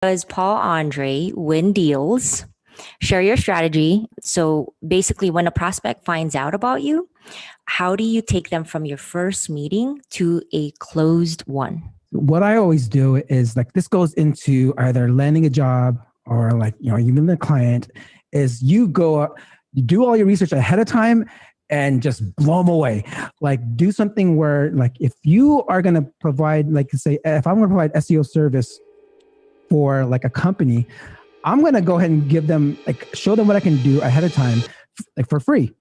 Does Paul Andre win deals? Share your strategy. So basically, when a prospect finds out about you, how do you take them from your first meeting to a closed one? What I always do is like, this goes into either landing a job or like, even the client is you do all your research ahead of time and just blow them away. Like do something where like, if you are going to provide, like say, if I'm going to provide SEO service for like a company, I'm going to go ahead and give them, like show them what I can do ahead of time, like for free.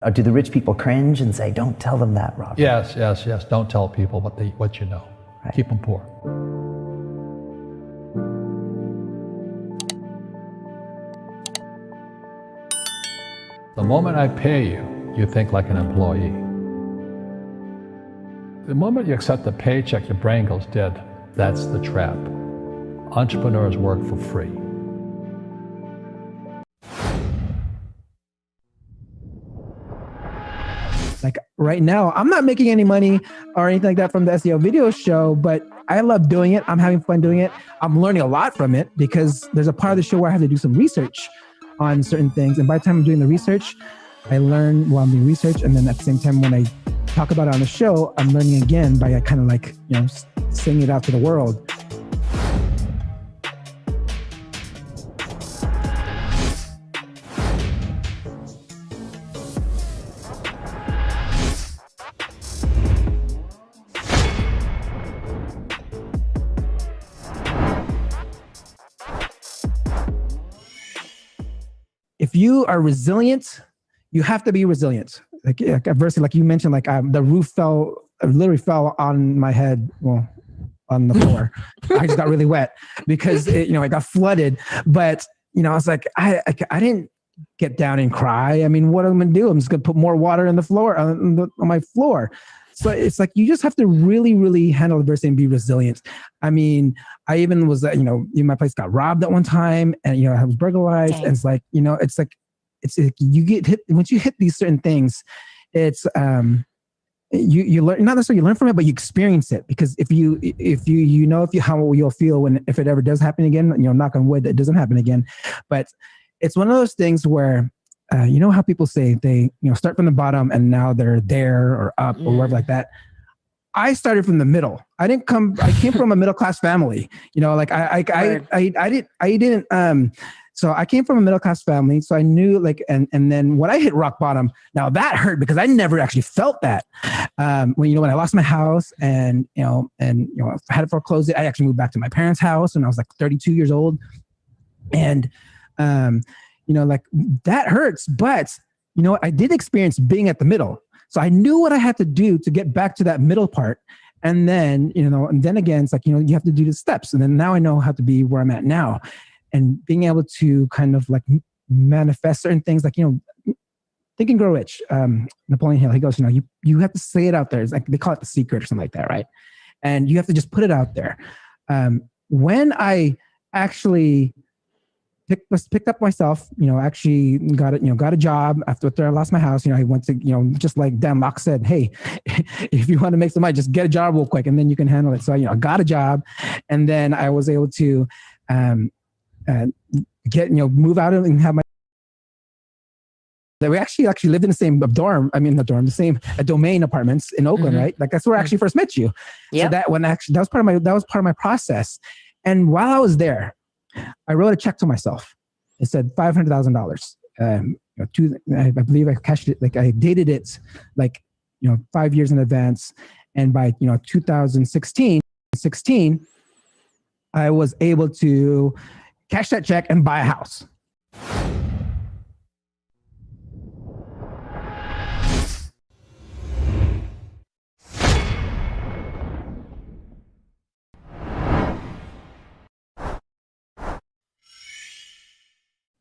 Or do the rich people cringe and say, don't tell them that, Rob? Yes. Don't tell people what you know. Right. Keep them poor. The moment I pay you, you think like an employee. The moment you accept the paycheck, your brain goes dead. That's the trap. Entrepreneurs work for free. Like right now, I'm not making any money or anything like that from the SEO video show, but I love doing it. I'm having fun doing it. I'm learning a lot from it because there's a part of the show where I have to do some research on certain things. And by the time I'm doing the research, I learn while I'm doing research. And then at the same time, when I talk about it on the show, I'm learning again by kind of like, saying it out to the world. If you are resilient, you have to be resilient. Like adversity, like you mentioned, like the roof literally fell on my head, on the floor. I just got really wet because it got flooded. But I was like, I didn't get down and cry. I mean, what am I gonna do? I'm just gonna put more water in the floor on my floor. So it's like you just have to really, really handle adversity and be resilient. I mean, I even was, my place got robbed at one time, and I was burglarized. Dang. And it's like, it's you get hit once you hit these certain things. It's you learn, not necessarily you learn from it, but you experience it, because if how you'll feel if it ever does happen again. Knock on wood, that doesn't happen again. But it's one of those things where. How people say they, start from the bottom and now they're there or up or wherever like that. I started from the middle. I came from a middle-class family, so I came from a middle-class family. So I knew and then when I hit rock bottom, now that hurt because I never actually felt that. When I lost my house and I had to foreclose it, I actually moved back to my parents' house when I was like 32 years old. And, that hurts, but I did experience being at the middle. So I knew what I had to do to get back to that middle part. And then, and then again, it's like, you have to do the steps. And then now I know how to be where I'm at now, and being able to kind of like manifest certain things, like, Think and Grow Rich. Napoleon Hill, he goes, you have to say it out there. It's like, they call it the secret or something like that. Right. And you have to just put it out there. When I actually picked up myself, actually got a job after I lost my house. I went to, just like Dan Locke said, hey, if you want to make some money, just get a job real quick and then you can handle it. So, I got a job, and then I was able to move out and have my. We actually lived in the same dorm. I mean, the same domain apartments in Oakland, right? Like that's where I actually first met you. Yeah. So that was part of my process. And while I was there, I wrote a check to myself. It said $500,000. I believe I cashed it. Like I dated it, 5 years in advance. And by 2016, I was able to cash that check and buy a house.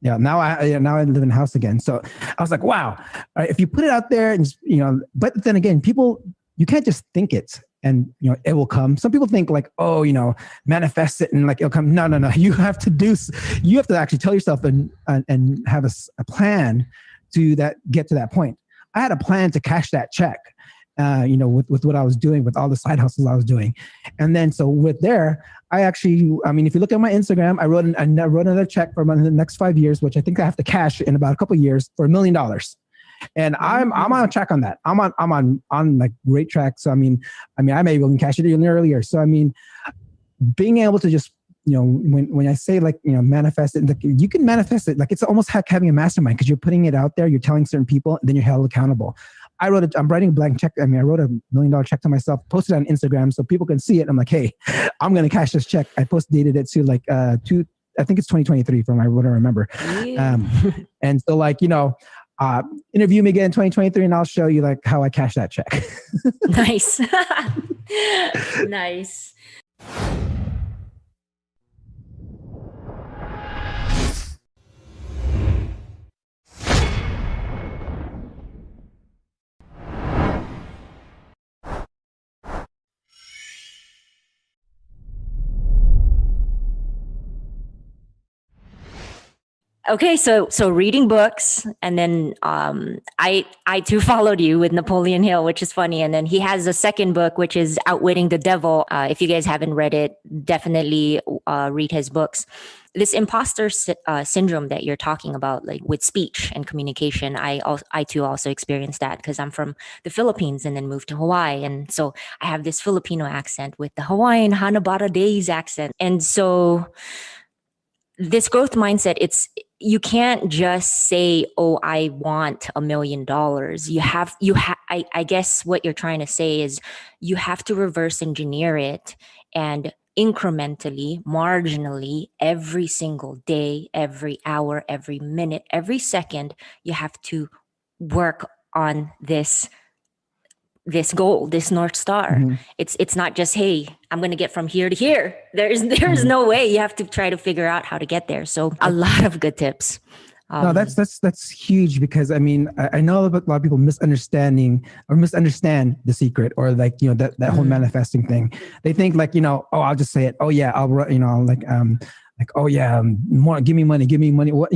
Yeah, now I live in a house again. So I was like, wow, if you put it out there and but then again, you can't just think it and it will come. Some people think like, manifest it and like it'll come. No. You have to actually tell yourself and have a plan to get to that point. I had a plan to cash that check, with what I was doing, with all the side hustles I was doing. And then, so with there, if you look at my Instagram, I wrote another check for the next 5 years, which I think I have to cash in about a couple of years for $1 million. And I'm on track on that. I'm on like great track. So, I may be able to cash it even earlier. So, being able to just, when I say like, manifest it, like you can manifest it. Like it's almost like having a mastermind, because you're putting it out there, you're telling certain people, and then you're held accountable. I'm writing a blank check. I wrote $1 million check to myself, posted it on Instagram so people can see it. I'm like, hey, I'm going to cash this check. I dated it to like, I think it's 2023 from what I remember. Yeah. And so like, interview me again in 2023 and I'll show you like how I cash that check. Nice. Nice. Okay, so reading books, and then I too followed you with Napoleon Hill, which is funny. And then he has a second book, which is Outwitting the Devil. If you guys haven't read it, definitely read his books. This imposter syndrome that you're talking about, like with speech and communication, I too also experienced that, because I'm from the Philippines and then moved to Hawaii, and so I have this Filipino accent with the Hawaiian Hanabata Days accent, and so this growth mindset, you can't just say, oh, I want $1 million. I guess what you're trying to say is you have to reverse engineer it, and incrementally, marginally, every single day, every hour, every minute, every second, you have to work on this goal, this North Star. Mm-hmm. It's not just, hey, I'm going to get from here to here. There's mm-hmm. no way. You have to try to figure out how to get there. So a lot of good tips. No, that's huge, because I know a lot of people misunderstand the secret, or like, that mm-hmm. whole manifesting thing. They think like, oh, I'll just say it. Oh yeah, oh yeah, more, give me money. What,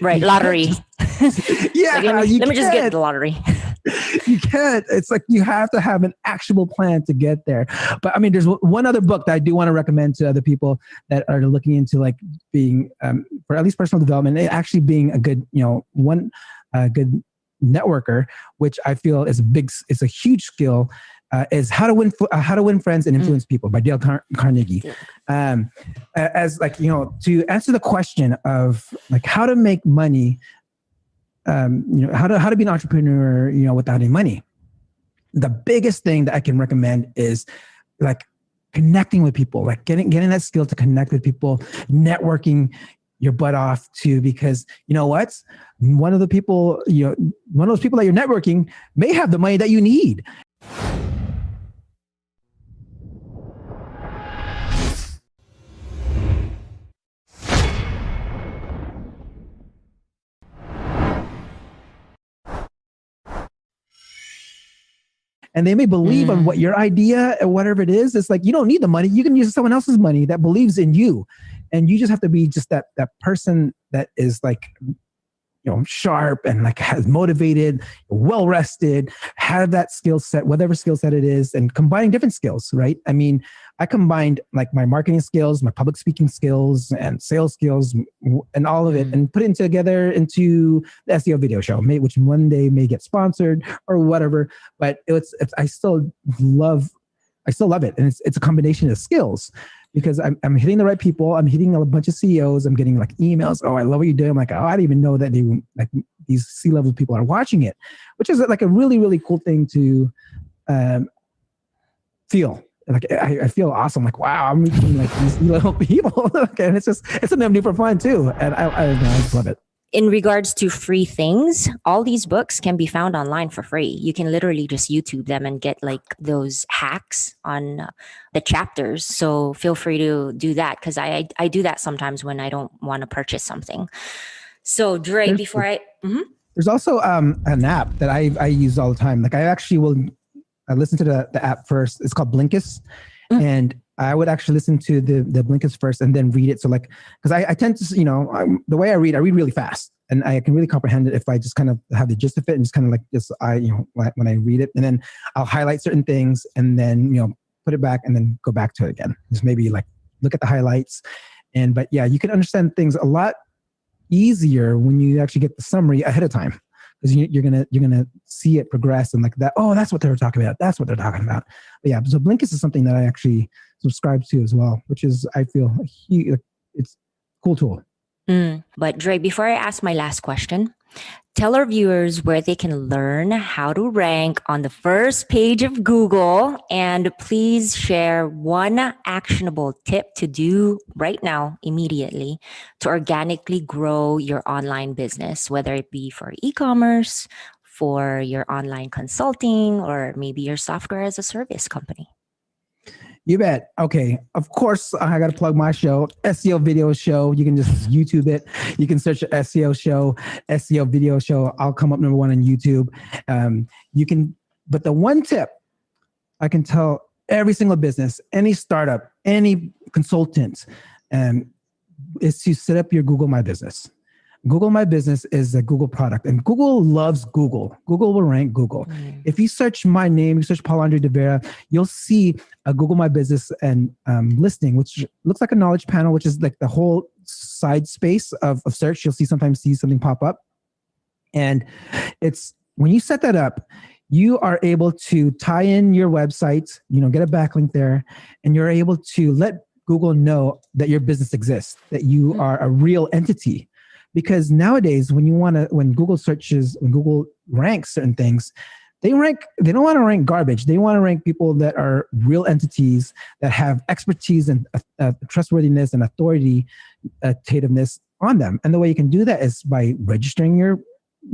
right. Lottery. Yeah. Like, let me just get the lottery. You can't. It's like you have to have an actual plan to get there. But there's one other book that I do want to recommend to other people that are looking into like being, for at least personal development, and actually being a good, good networker, which I feel is a huge skill. Is How to Win Friends and Influence People by Dale Carnegie. As like, to answer the question of like how to make money, how to be an entrepreneur, without any money. The biggest thing that I can recommend is like connecting with people, like getting that skill to connect with people, networking your butt off to, because what? One of those people that you're networking may have the money that you need. And they may believe on what your idea or whatever it is. It's like, you don't need the money. You can use someone else's money that believes in you. And you just have to be just that person that is like, sharp and like has motivated, well-rested, have that skill set, whatever skill set it is, and combining different skills, right? I combined like my marketing skills, my public speaking skills, and sales skills, and all of it, and put it together into the SEO Video Show, which one day may get sponsored or whatever. But I still love it, and it's a combination of skills, because I'm hitting the right people. I'm hitting a bunch of CEOs. I'm getting like emails. Oh, I love what you're doing. I'm like, oh, I didn't even know that these C-level people are watching it, which is like a really, really cool thing to feel. Like I feel awesome. Like, wow, I'm meeting like these little people, and it's something I'm doing for fun too. And I just love it. In regards to free things, all these books can be found online for free. You can literally just YouTube them and get like those hacks on the chapters. So feel free to do that, because I do that sometimes when I don't want to purchase something. So Dre, there's also an app that I use all the time. Like I listen to the app first. It's called Blinkist. And I would actually listen to the Blinkist first and then read it. So like, because I tend to, the way I read really fast. and I can really comprehend it if I just kind of have the gist of it and just kind of like just when I read it, and then I'll highlight certain things and then put it back and then go back to it again. Just maybe like look at the highlights, but yeah, you can understand things a lot easier when you actually get the summary ahead of time, because you're gonna see it progress and like that. Oh, that's what they were talking about. That's what they're talking about. But yeah, so Blinkist is something that I actually subscribe to as well, which is I feel it's a cool tool. But Dre, before I ask my last question, tell our viewers where they can learn how to rank on the first page of Google, and please share one actionable tip to do right now, immediately, to organically grow your online business, whether it be for e-commerce, for your online consulting, or maybe your software as a service company. You bet. Okay. Of course, I got to plug my show, SEO Video Show. You can just YouTube it. You can search SEO Show, SEO Video Show. I'll come up number one on YouTube. But the one tip I can tell every single business, any startup, any consultant, is to set up your Google My Business. Google My Business is a Google product, and Google loves Google. Google will rank Google. If you search my name, you search Paul Andre de Vera, you'll see a Google My Business and listing, which looks like a knowledge panel, which is like the whole side space of search. You'll sometimes see something pop up. And it's when you set that up, you are able to tie in your website, get a backlink there, and you're able to let Google know that your business exists, that you are a real entity. Because nowadays, when Google ranks certain things, they don't want to rank garbage. They want to rank people that are real entities that have expertise and trustworthiness and authoritativeness on them. And the way you can do that is by registering your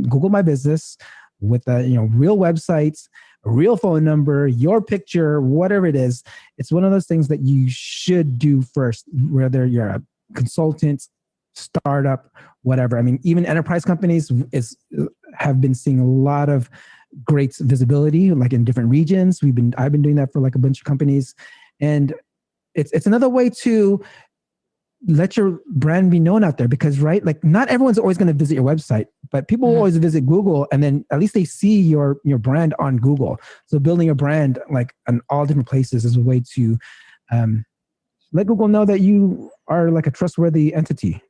Google My Business with real websites, a real phone number, your picture, whatever it is. It's one of those things that you should do first, whether you're a consultant, startup, whatever. I mean, even enterprise companies have been seeing a lot of great visibility, like in different regions. I've been doing that for like a bunch of companies, and it's another way to let your brand be known out there. Because like not everyone's always going to visit your website, but people always visit Google, and then at least they see your brand on Google. So building a brand like on all different places is a way to let Google know that you are like a trustworthy entity.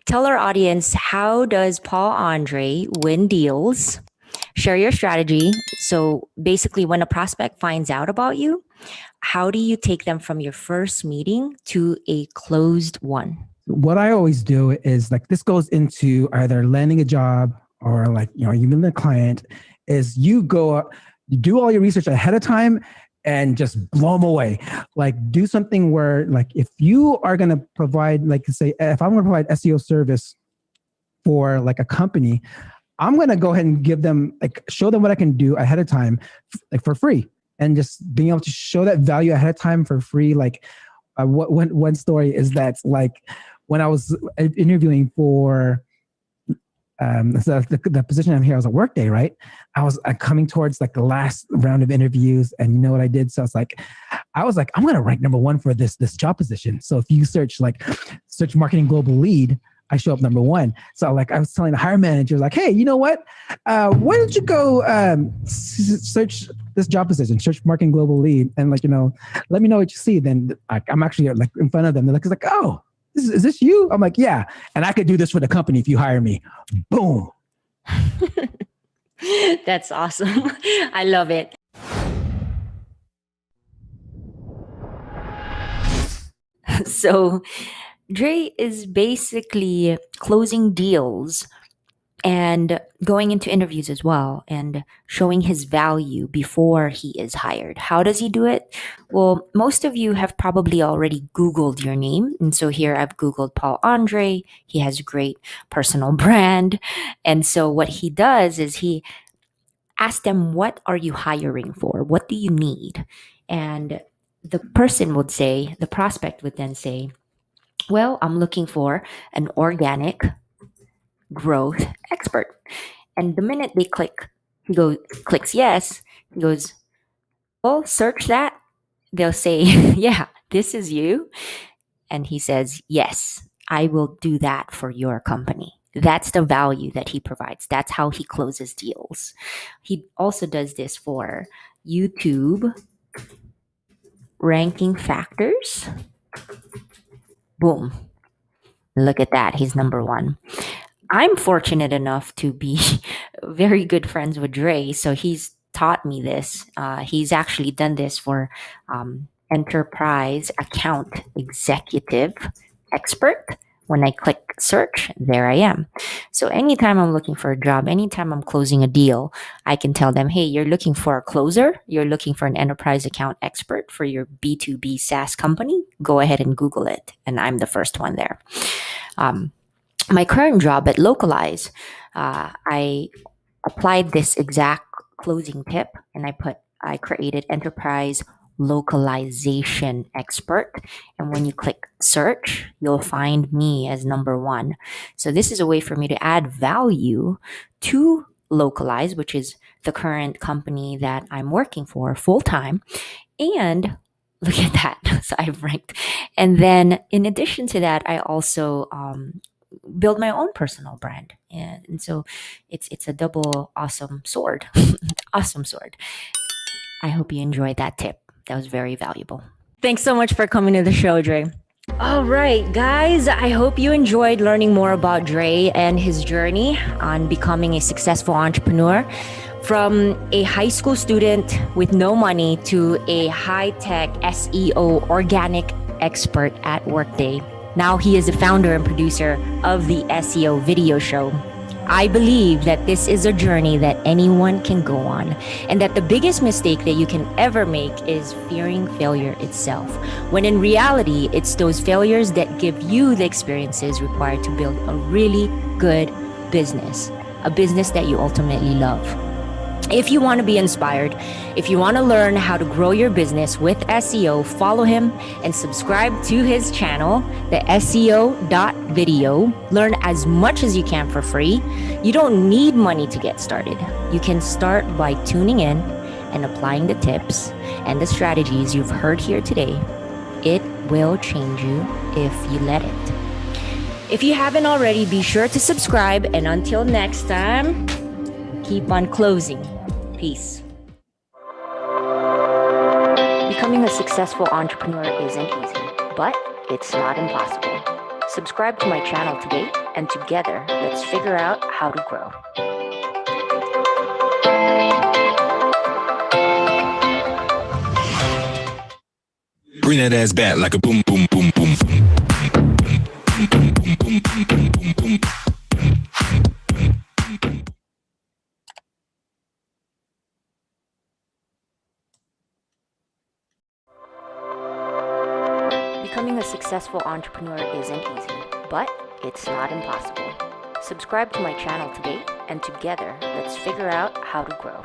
Tell our audience, how does Paul Andre win deals? Share your strategy. So basically, when a prospect finds out about you, how do you take them from your first meeting to a closed one? What I always do is like, this goes into either landing a job or like, even the client, is you do all your research ahead of time and just blow them away. Like do something where like, if you are going to provide, like say, if I'm going to provide SEO service for like a company, I'm going to go ahead and give them, like show them what I can do ahead of time, like for free. And just being able to show that value ahead of time for free. Like one story is that like when I was interviewing for the position I'm here, I was at Workday, right? I was coming towards like the last round of interviews, and you know what I did? So I was like, I'm going to rank number one for this job position. So if you search marketing global lead, I show up number one. So like I was telling the hiring manager, like, hey, you know what? Why don't you go search this job position, search marketing global lead, and like, let me know what you see. Then I'm actually like in front of them. They're like, it's like, oh, is this you? I'm like, yeah. And I could do this for the company if you hire me. Boom. That's awesome. I love it. So Dre is basically closing deals and going into interviews as well and showing his value before he is hired. How does he do it? Well, most of you have probably already Googled your name. And so here I've Googled Paul Andre. He has a great personal brand. And so what he does is he asks them, what are you hiring for? What do you need? And the prospect would then say, well, I'm looking for an organic growth expert. And the minute they clicks yes, he goes, well, search that. They'll say, yeah, this is you. And he says, yes, I will do that for your company. That's the value that he provides. That's how he closes deals. He also does this for YouTube ranking factors. Boom. Look at that. He's number one. I'm fortunate enough to be very good friends with Dre. So he's taught me this. He's actually done this for enterprise account executive expert. When I click search, there I am. So anytime I'm looking for a job, anytime I'm closing a deal, I can tell them, hey, you're looking for a closer, you're looking for an enterprise account expert for your B2B SaaS company, go ahead and Google it. And I'm the first one there. My current job at Localize, I applied this exact closing tip and I created enterprise localization expert. And when you click search, you'll find me as number one. So this is a way for me to add value to Localize, which is the current company that I'm working for full time. And look at that. So I've ranked. And then in addition to that, I also build my own personal brand. And so it's a double awesome sword. Awesome sword. I hope you enjoyed that tip. That was very valuable. Thanks so much for coming to the show, Dre. All right, guys, I hope you enjoyed learning more about Dre and his journey on becoming a successful entrepreneur. From a high school student with no money to a high-tech SEO organic expert at Workday. Now he is the founder and producer of the SEO Video Show. I believe that this is a journey that anyone can go on, and that the biggest mistake that you can ever make is fearing failure itself, when in reality, it's those failures that give you the experiences required to build a really good business, a business that you ultimately love. If you want to be inspired, if you want to learn how to grow your business with SEO, follow him and subscribe to his channel, the SEO.video. Learn as much as you can for free. You don't need money to get started. You can start by tuning in and applying the tips and the strategies you've heard here today. It will change you if you let it. If you haven't already, be sure to subscribe. And until next time, keep on closing. Peace. Becoming a successful entrepreneur isn't easy, but it's not impossible. Subscribe to my channel today, and together, let's figure out how to grow. Bring that ass back like a boom, boom, boom, boom. Becoming a successful entrepreneur isn't easy, but it's not impossible. Subscribe to my channel today, and together, let's figure out how to grow.